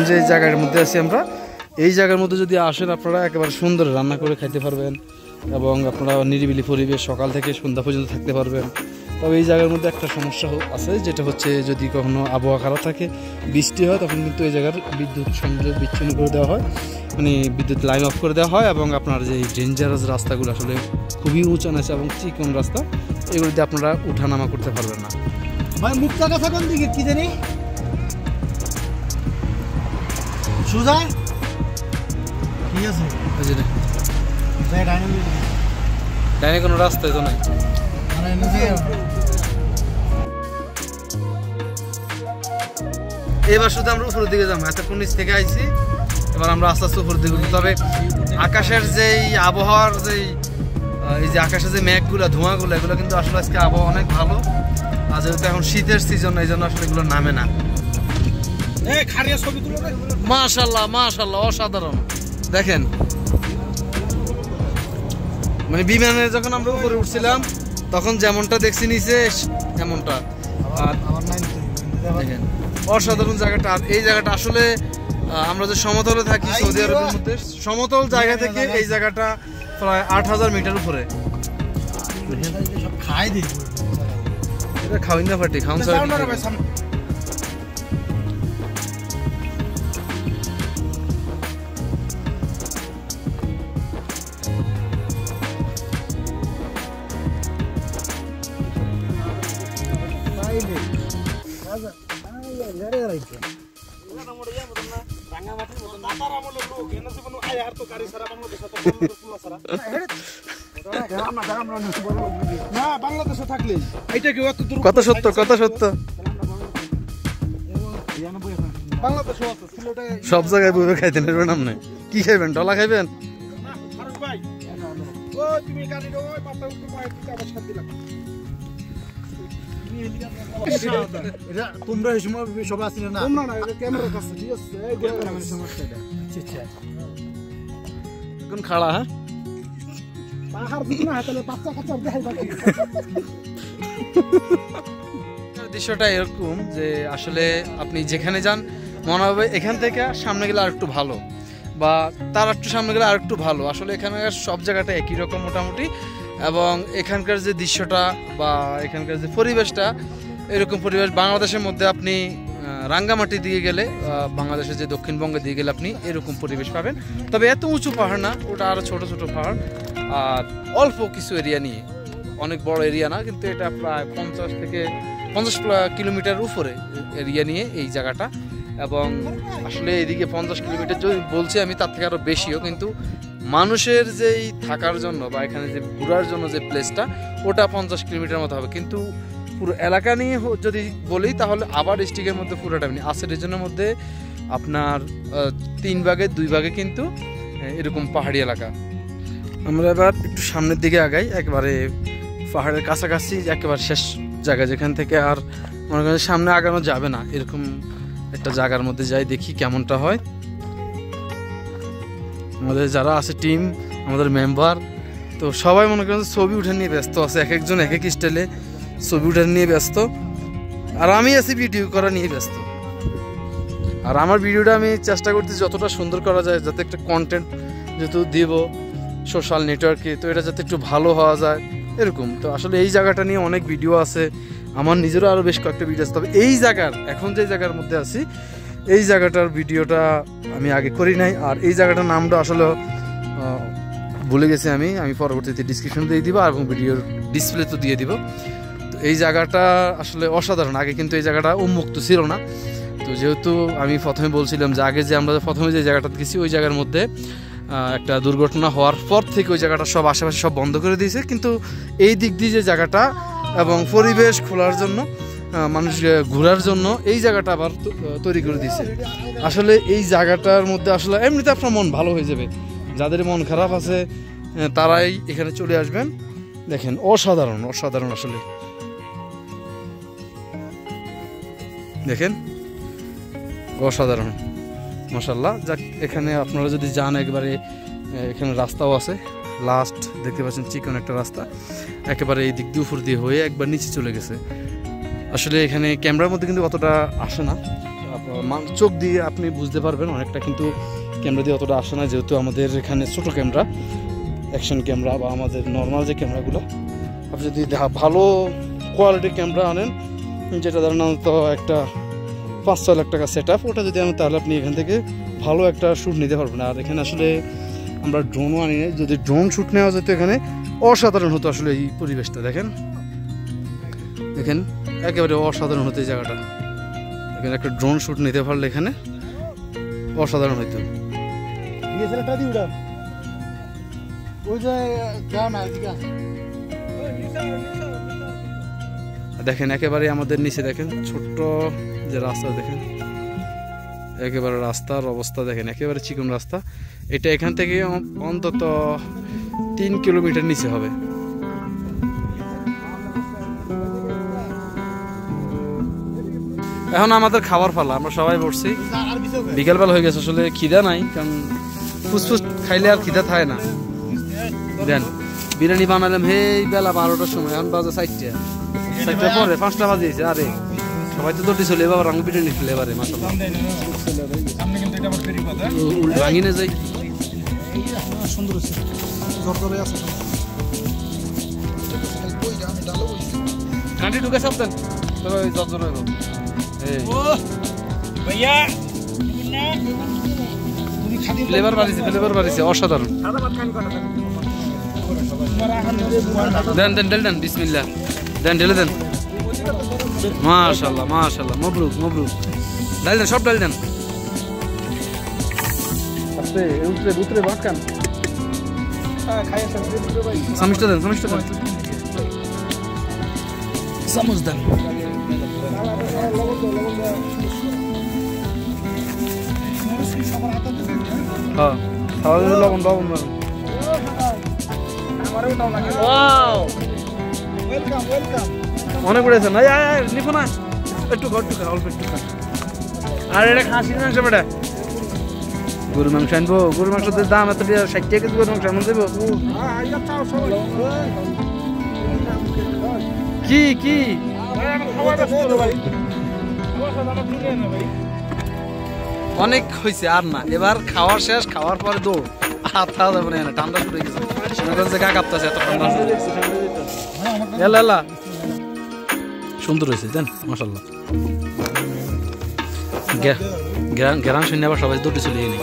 যে জায়গার মধ্যে আছি আমরা, এই জায়গার মধ্যে যদি আসেন আপনারা একেবারে সুন্দর রান্না করে খাইতে পারবেন এবং আপনারা নিরিবিলি পরিবেশ সকাল থেকে সন্ধ্যা পর্যন্ত থাকতে পারবেন। তবে এই জায়গার মধ্যে একটা সমস্যা আছে, যেটা হচ্ছে যদি কখনো আবহাওয়া খারাপ থাকে, বৃষ্টি হয়, তখন কিন্তু এই জায়গার বিদ্যুৎ সংযোগ বিচ্ছিন্ন করে দেওয়া হয়, মানে বিদ্যুৎ লাইন অফ করে দেওয়া হয় এবং আপনার যে ডেঞ্জারাস রাস্তাগুলো আসলে খুবই উঁচু আছে এবং চিকন রাস্তা, এগুলিতে আপনারা উঠানামা করতে পারবেন না। ভাই মুক্তা কথা কোন দিকে কি জানি সুজা কি আছে ডাইনে কোনো রাস্তায় তো নাই। এবার শুধু আমরা উপরের দিকে যাবো, এতক্ষণ নিচ থেকে আইছি, এবার আমরা আস্তে আস্তে উপরের দিকে। তবে আকাশের যেই আবহাওয়ার যেই এই যে আকাশের যে মেঘগুলো ধোঁয়াগুলো, এগুলো কিন্তু আসলে আজকে আবহাওয়া অনেক ভালো। আর যেহেতু এখন শীতের সিজন, এই জন্য আসলে এগুলো নামে না। মাশাআল্লাহ মাশাআল্লাহ, অসাধারণ। দেখেন মানে বিমানে যখন আমরা উপরে উঠছিলাম তখন যেমনটা দেখছি নিচে এমনটা। আর দেখেন অসাধারণ জায়গাটা। আর এই জায়গাটা আসলে আমরা যে সমতলে থাকি সৌদি আরবের মধ্যে, সমতল জায়গা থেকে এই জায়গাটা প্রায় 8000 মিটার উপরে। এটা খাওয়াই না পার্টি খাওয়ান কত সত্য কত সত্য, সব জায়গায় বইবে খাইতে নেবেন। আপনি কি খাইবেন? ডলা খাইবেন? তোমরা এই সময় সবাই আসলে না ক্যামেরার কাছে ঠিক আছে এখন খাড়া। হ্যাঁ দৃশ্যটা এরকম যে আসলে আপনি যেখানে যান মনে হবে এখান থেকে সামনে গেলে আর একটু ভালো, বা তার একটু সামনে গেলে আর একটু ভালো। আসলে এখানকার সব জায়গাটা একই রকম মোটামুটি, এবং এখানকার যে দৃশ্যটা বা এখানকার যে পরিবেশটা, এরকম পরিবেশ বাংলাদেশের মধ্যে আপনি রাঙ্গামাটি দিয়ে গেলে, বাংলাদেশের যে দক্ষিণবঙ্গের দিয়ে গেলে আপনি এরকম পরিবেশ পাবেন। তবে এত উঁচু পাহাড় না, ওটা আরও ছোট ছোট পাহাড় আর অল্প কিছু এরিয়া নিয়ে, অনেক বড় এরিয়া না, কিন্তু এটা প্রায় 50 থেকে 50 কিলোমিটার উপরে এরিয়া নিয়ে এই জায়গাটা। এবং আসলে এদিকে 50 কিলোমিটার যদি বলছি আমি, তার থেকে আরও বেশিও, কিন্তু মানুষের যেই থাকার জন্য বা এখানে যে ঘোরার জন্য যে প্লেসটা, ওটা 50 কিলোমিটার মতো হবে। কিন্তু পুরো এলাকা নিয়ে যদি বলি তাহলে আবার ডিস্ট্রিক্টের মধ্যে পুরোটা আছে রিজনের মধ্যে আপনার 3 ভাগে 2 ভাগে কিন্তু এরকম পাহাড়ি এলাকা। আমরা এবার একটু সামনের দিকে আগাই, একেবারে পাহাড়ের কাছাকাছি, একেবারে শেষ জায়গা যেখান থেকে আর মনে করেন সামনে আগানো যাবে না, এরকম একটা জায়গার মধ্যে যাই, দেখি কেমনটা হয়। আমাদের যারা আছে টিম, আমাদের মেম্বার, তো সবাই মনে করেন ছবি উঠে নিয়ে ব্যস্ত আছে, এক একজন এক এক স্টাইলে ছবি উঠে নিয়ে ব্যস্ত, আর আমি আছি ভিডিও করা নিয়ে ব্যস্ত। আর আমার ভিডিওটা আমি চেষ্টা করতেছি যতটা সুন্দর করা যায়, যাতে একটা কন্টেন্ট যেহেতু দিব সোশ্যাল নেটওয়ার্কে, তো এটা যাতে একটু ভালো হওয়া যায় এরকম। তো আসলে এই জায়গাটা নিয়ে অনেক ভিডিও আছে, আমার নিজেরও আরও বেশ কয়েকটা ভিডিও আছে। তবে এই জায়গার এখন যে জায়গার মধ্যে আছি, এই জায়গাটার ভিডিওটা আমি আগে করি নাই, আর এই জায়গাটার নামটা আসলে ভুলে গেছি আমি পরবর্তীতে ডিসক্রিপশন দিয়ে দিব এবং ভিডিওর ডিসপ্লে তো দিয়ে দিব। তো এই জায়গাটা আসলে অসাধারণ, আগে কিন্তু এই জায়গাটা উন্মুক্ত ছিল না। তো যেহেতু আমি প্রথমে বলছিলাম যে আগে যে আমরা প্রথমে যে জায়গাটা গেছি, ওই জায়গার মধ্যে একটা দুর্ঘটনা হওয়ার পর থেকে ওই জায়গাটা সব আশেপাশে সব বন্ধ করে দিয়েছে, কিন্তু এই দিক দিয়ে যে জায়গাটা এবং পরিবেশ খোলার জন্য, মানুষ ঘোরার জন্য এই জায়গাটা আবার তৈরি করে দিয়েছে। আসলে এই জায়গাটার মধ্যে আসলে এমনিতে আপনার মন ভালো হয়ে যাবে, যাদের মন খারাপ আছে তারাই এখানে চলে আসবেন। দেখেন অসাধারণ অসাধারণ, আসলে দেখেন অসাধারণ, মাশাআল্লাহ। যাক, এখানে আপনারা যদি যান একবারে, এখানে রাস্তাও আছে, লাস্ট দেখতে পাচ্ছেন চিকন একটা রাস্তা, একেবারে এই দিক দিয়ে উপর দিয়ে হয়ে একবার নিচে চলে গেছে। আসলে এখানে ক্যামেরার মধ্যে কিন্তু অতটা আসে না, চোখ দিয়ে আপনি বুঝতে পারবেন অনেকটা, কিন্তু ক্যামেরা দিয়ে অতটা আসে না, যেহেতু আমাদের এখানে ছোট ক্যামেরা, অ্যাকশন ক্যামেরা বা আমাদের নর্মাল যে ক্যামেরাগুলো। আপনি যদি ভালো কোয়ালিটির ক্যামেরা আনেন, যেটা ধরেন তো একটা 5-6 লাখ টাকা সেট আপ, ওটা যদি আনেন তাহলে আপনি এখান থেকে ভালো একটা শ্যুট নিতে পারবেন। আর এখানে আসলে আমরা ড্রোনও আনি নাই, যদি ড্রোন শ্যুট নেওয়া যেত এখানে অসাধারণ হতো। আসলে এই পরিবেশটা দেখেন, দেখেন একেবারে অসাধারণ হতো এই জায়গাটা। এখানে একটা ড্রোন শ্যুট নিতে পারলে এখানে অসাধারণ হইতো। ডিএসএলআরটা দি উড়ান, ওই যে যাও না এদিকে। দেখেন একেবারে আমাদের নিচে দেখেন ছোট্ট যে রাস্তা, দেখেন একেবারে রাস্তার অবস্থা দেখেন, একেবারে চিকন রাস্তা। এটা এখান থেকে অন্তত 3 কিলোমিটার নিচে হবে। এখন আমাদের খাবার পালা, আমরা সবাই বসছি, বিকেলবেলা হয়ে গেছে, আসলে খিদা নাই, কারণ ফুসফুস খাইলে আর খিদা থাকে না। দেন বিরিয়ানি বানালাম এই বেলা 12টার সময়, এখন বাজে 4টা পরে 5টা বাজিয়েছে। আরে সবাই তো দৌড়ি চলে এবার আমি বিরিয়ানি খেলে এবারে মাশাআল্লাহ ভাঙি না যাই, সুন্দর আছে, জর্জরে আছে। কান্টি ঢুকে সব দেন তো জর্জর হইব। এই ভাইয়া ফ্লেভার বাড়িছে অসাধারণ। দেন দেন দেন বিসমিল্লাহ, দেন ঢেলে দেন। মাশাআল্লাহ মাশাআল্লাহ, মবরুক মবরুক। ডাল দেন, সব ডাল দেন। আস্তে উতরে উতরে বাঁকান। সামিজটা দেন, সামিজটা দেন, সামুজ দেন। হ্যাঁ তাহলে লবণ লবণ দেন। অনেক পড়েছে না, নিবো না, একটু ঘর টুকা অল্প একটু খা। আর এটা খাসির মাংস বেটা, গরু মাংস আনবো। গরু মাংসের দাম এত 60 টাকা কেজি, গরু মাংস এমন দেবো। কি কি অনেক হয়েছে আর না, এবার খাওয়ার শেষ, খাওয়ার পরে দৌড়, হাত খাওয়া যাবে না, ঠান্ডা শুরু হয়ে গেছে, গা কাঁপতেছে, এত ঠান্ডা। এলা সুন্দর হয়েছে দেন মাশাআল্লাহ। গ্রাম শুনে আবার সবাই দৌড়ে চলে যায়নি।